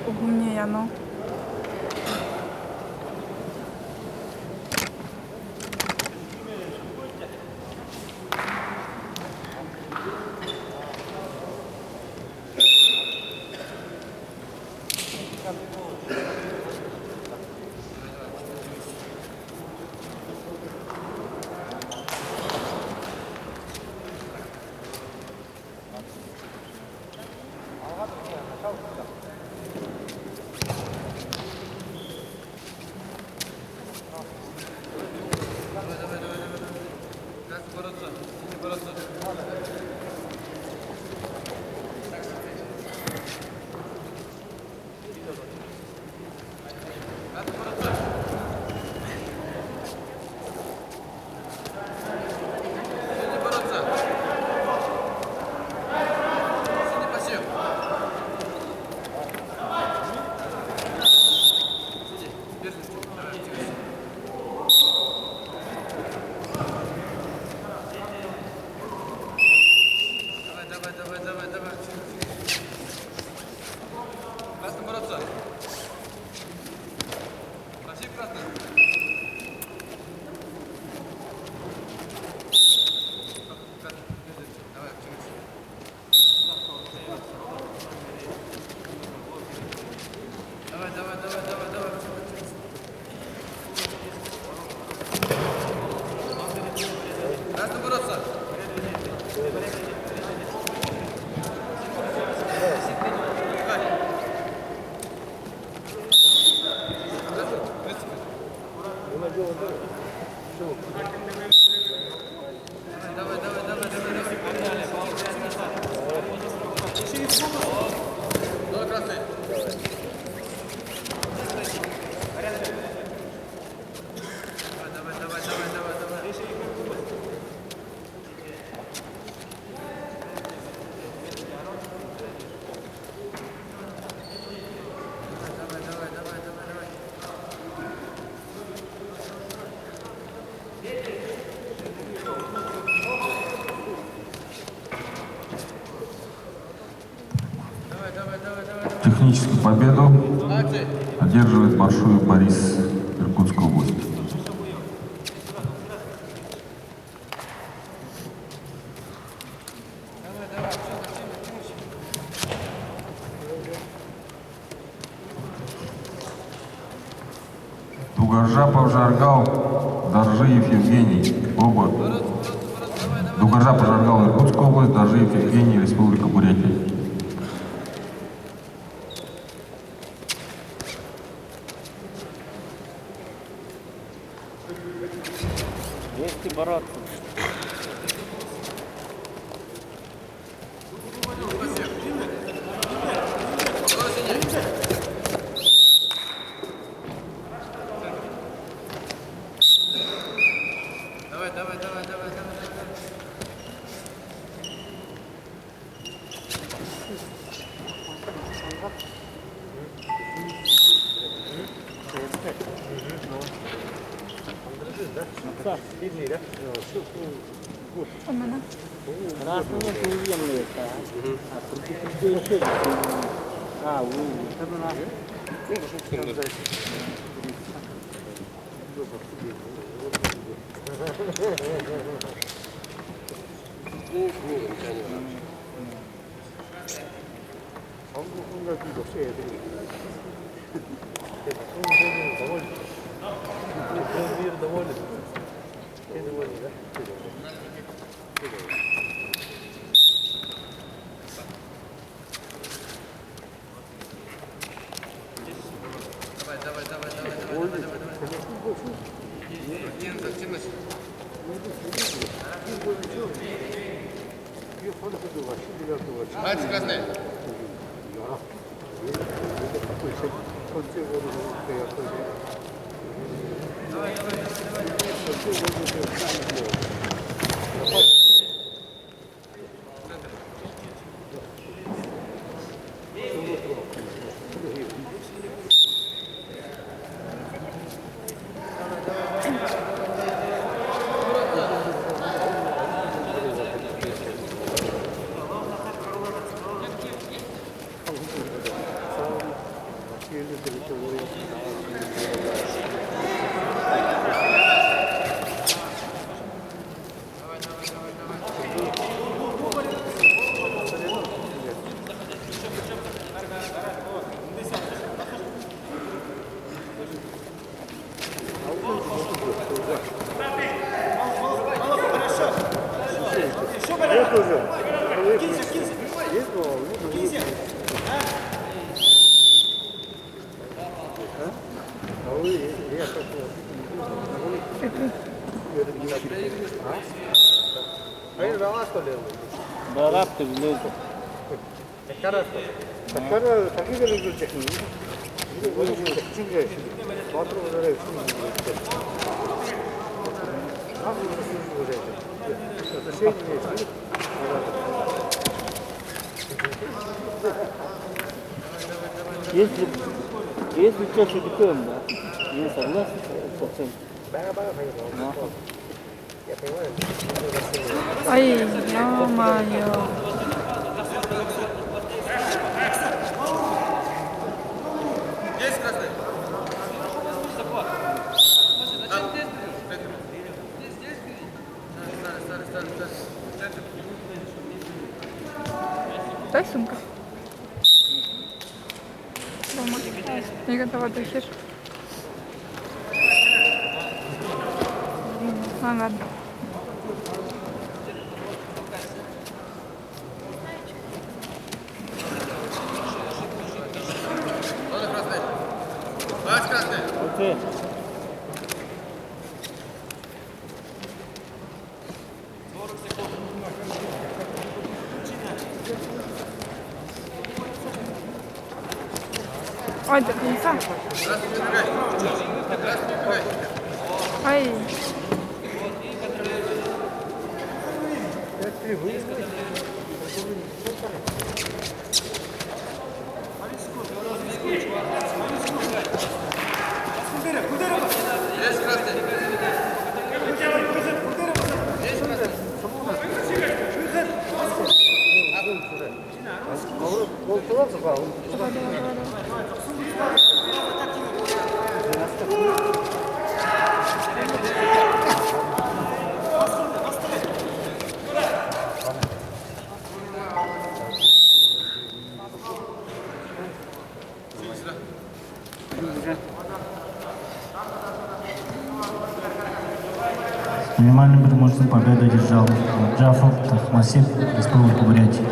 Умнее оно. Техническую победу одерживает Маршуев Борис, Иркутская область. Дугаржапов Жаргал, Доржиев Евгений, оба. Дугаржапов Жаргал, Иркутская область, Доржиев Евгений, Республика Бурятия. Вместе бороться. Rasanya yang mereka, itu tahu, уже? Есть гол? А вы, я как-то... Hayır, ben az kalıyorum. Бараб ты влезет. Tekrar takip edilecek mi? Çünkü patron olarak nasıl olacak? Şey Если что-то такое, да, не согласен совсем. Ну, Ай, ё-моё. Дай сумка. Дома. Не готова до хер. Ладно. окей. Ой, до конца. Ай. Gol tutarsa falan. Давай, давай, давай, давай. Минимальным преимуществом победу одержал Джафов Тахмасип, Республика Бурятия.